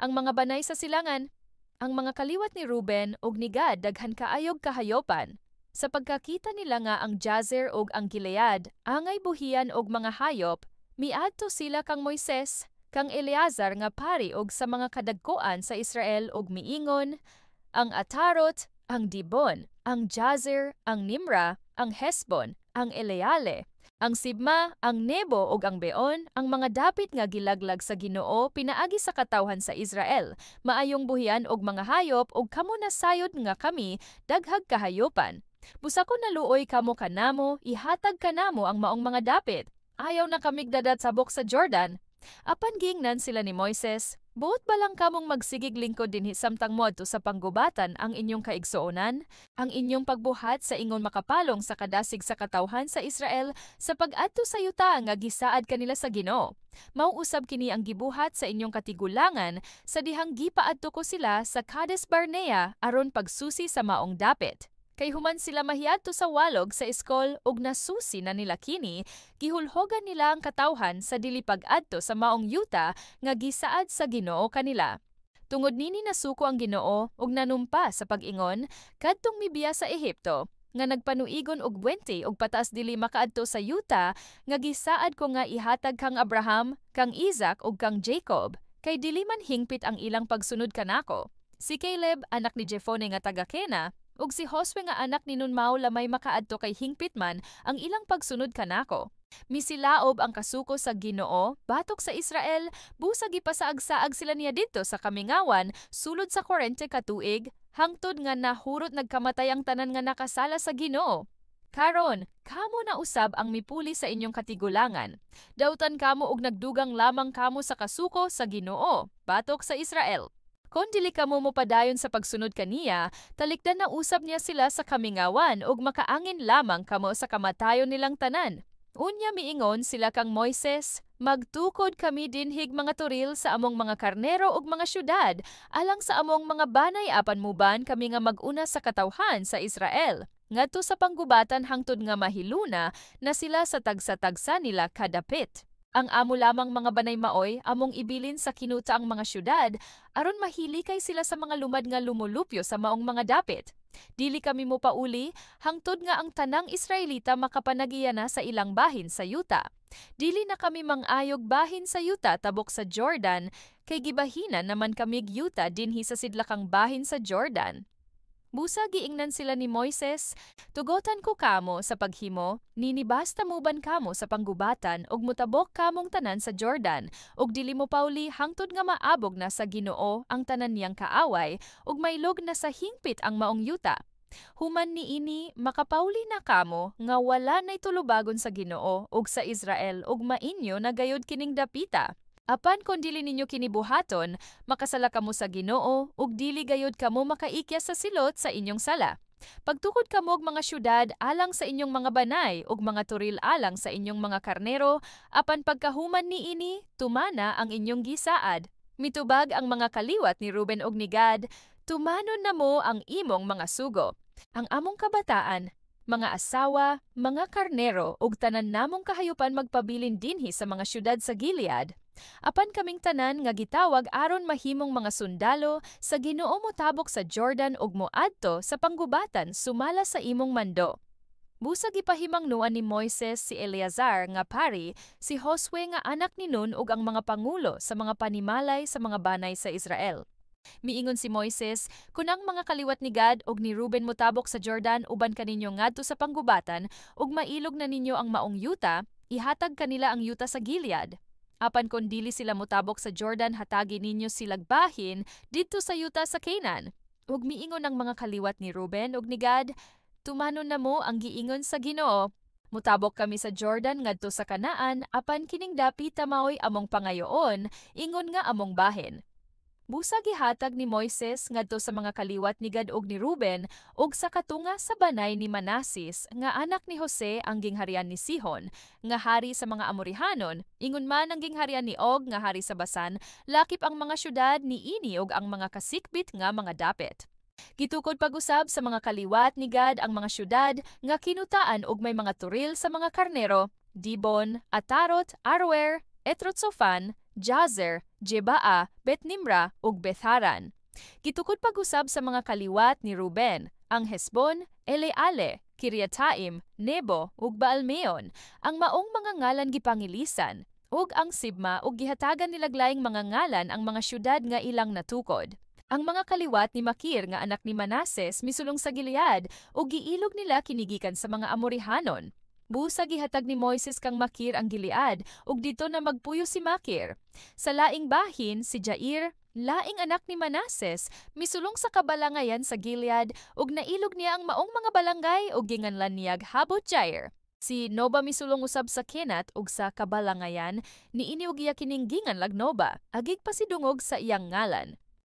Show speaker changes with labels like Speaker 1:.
Speaker 1: ang mga banay sa silangan. Ang mga kaliwat ni Ruben ug ni Gad daghan kaayog kahayopan. Sa pagkakita nila nga ang Jazer ug ang Gilead, angay buhian og mga hayop, miadto sila kang Moises, kang Eleazar nga pari og sa mga kadagkoan sa Israel ug miingon, ang Atarot, ang Dibon, ang Jazer, ang Nimra, ang Hesbon, ang Eleale, ang Sibma, ang Nebo ug ang Beon, ang mga dapit nga gilaglag sa Ginoo pinaagi sa katawhan sa Israel, maayong buhian og mga hayop ug kamo nasayod nga kami daghag kahayopan. Busa ko naluoy kamo kanamo, ihatag kanamo ang maong mga dapit. Ayaw na kamig dadat sabok sa Jordan. Apan gingnan sila ni Moises, buot ba lang kamong magsigig lingkod dinhi samtang moadto sa panggubatan ang inyong kaigsuonan? Ang inyong pagbuhat sa ingon makapalong sa kadasig sa katawhan sa Israel sa pag-adto sa yuta nga gisaad kanila sa Ginoo. Mauusab kini ang gibuhat sa inyong katigulangan sa dihang gipaadto ko sila sa Kades Barnea aron pagsusi sa maong dapit. Kay human sila mahiadto sa walog sa iskol ug nasusi na nila kini, gihulhogan nila ang katawhan sa dili pag-adto sa maong yuta nga gisaad sa Ginoo kanila. Tungod nini nasuko ang Ginoo ug nanumpa sa pag-ingon kadtong mibiya sa Ehipto nga nagpanuigon og buwente ug pataas dili makaadto sa yuta nga gisaad ko nga ihatag kang Abraham, kang Isaac ug kang Jacob, kay dili man hingpit ang ilang pagsunod kanako. Si Caleb anak ni Jepone nga taga Kena ug si Josue nga anak ni Nun Mao lamay makaadto kay hingpit man ang ilang pagsunod kanako. Misilaob ang kasuko sa Ginoo batok sa Israel, busa gipasaag-saag sila niya didto sa kamingawan sulod sa 40 ka tuig hangtod nga nahurot nagkamatay ang tanan nga nakasala sa Ginoo. Karon, kamo na usab ang mipuli sa inyong katigulangan. Dautan kamo og nagdugang lamang kamo sa kasuko sa Ginoo batok sa Israel. Kung dili kamo mopadayon sa pagsunod kaniya, talikdan na usab niya sila sa kamingawan ug makaangin lamang kamo sa kamatayon nilang tanan. Unya miingon sila kang Moises, magtukod kami dinhig mga turil sa among mga karnero ug mga syudad, alang sa among mga banay apan muban kami nga mag-una sa katawhan sa Israel. Ngadto sa panggubatan hangtod nga mahiluna na sila sa tagsa-tagsa nila kadapit. Ang amo lamang mga banay maoy among ibilin sa kinuta ang mga syudad aron mahilikay sila sa mga lumad nga lumulupyo sa maong mga dapit. Dili kami mopauli hangtod nga ang tanang Israelita makapanagiya na sa ilang bahin sa yuta. Dili na kami mangayog bahin sa yuta tabok sa Jordan kay gibahinan naman kamig yuta dinhi sa sidlakang bahin sa Jordan. Busa giingnan sila ni Moises, tugotan ko kamo sa paghimo, ninibasta muban kamo sa panggubatan ug mutabok kamong tanan sa Jordan, ug dili mo pauli hangtod nga maabog na sa Ginoo ang tanan niyang kaaway, ug mailog na sa hingpit ang maong yuta. Human niini makapauli na kamo nga wala nay tulubagon sa Ginoo ug sa Israel ug mainyo na gayud kining dapita. Apan kung dili ninyo kinibuhaton, makasala kamo sa Ginoo ug dili gayud kamo makaikya sa silot sa inyong sala. Pagtukod kamo og mga syudad alang sa inyong mga banay ug mga turil alang sa inyong mga karnero, apan pagkahuman niini tumana ang inyong gisaad. Mitubag ang mga kaliwat ni Ruben ug ni Gad, tumanon na mo ang imong mga sugo. Ang among kabataan, mga asawa, mga karnero ug tanan namong kahayupan magpabilin dinhi sa mga syudad sa Gilead. Apan kaming tanan nga gitawag aron mahimong mga sundalo sa Ginoo motabok sa Jordan ug moadto sa panggubatan sumala sa imong mando. Busa gipahimangnuan ni Moises si Eleazar nga pari, si Josue nga anak ni Nun ug ang mga pangulo sa mga panimalay sa mga banay sa Israel. Miingon si Moises, kun ang mga kaliwat ni Gad ug ni Ruben motabok sa Jordan uban kaninyo ngadto sa panggubatan ug mailog na ninyo ang maong yuta, ihatag kanila ang yuta sa Gilead. Apan kung dili sila motabok sa Jordan, hatagi ninyo silag bahin didto sa yuta sa Canaan. Ug miingon ang mga kaliwat ni Ruben ug ni Gad, tumanon na mo ang giingon sa Ginoo. Mutabok kami sa Jordan ngadto sa Kanaan, apan kining dapita maoy among pangayoon, ingon nga among bahin. Busa gihatag ni Moises ngadto sa mga kaliwat ni Gad ug ni Ruben ug sa katunga sa banay ni Manasis nga anak ni Jose ang gingharian ni Sihon nga hari sa mga Amorihanon, ingon man ang gingharian ni Og nga hari sa Basan, lakip ang mga syudad ni ini ug ang mga kasikbit nga mga dapit. Gitukod pag-usab sa mga kaliwat ni Gad ang mga syudad nga kinutaan ug may mga turil sa mga karnero, Dibon, Atarot, Aroer, Etrotsophan, Jazer, Jebaa, Betnimra ug Betharan. Gitukod pag-usab sa mga kaliwat ni Ruben, ang Hesbon, Eleale, Kiriataim, Nebo ug Baalmeon, ang maong mga ngalan gipangilisan, ug ang Sibma ug gihatagan nilaglaing mga ngalan ang mga syudad nga ilang natukod. Ang mga kaliwat ni Makir nga anak ni Manases misulong sa Gilead ug giilog nila kinigikan sa mga Amorihanon. Busa gihatag ni Moises kang Makir ang Gilead ug dito na magpuyo si Makir. Sa laing bahin si Jair, laing anak ni Manases, misulong sa kabalangayan sa Gilead ug nailog niya ang maong mga balangay ug ginganlan niyag Habot Jair. Si Noba misulong usab sa Kenat ug sa kabalangayan, niini ug iya kining gingan lag Noba, agig pasidungog sa iyang ngalan.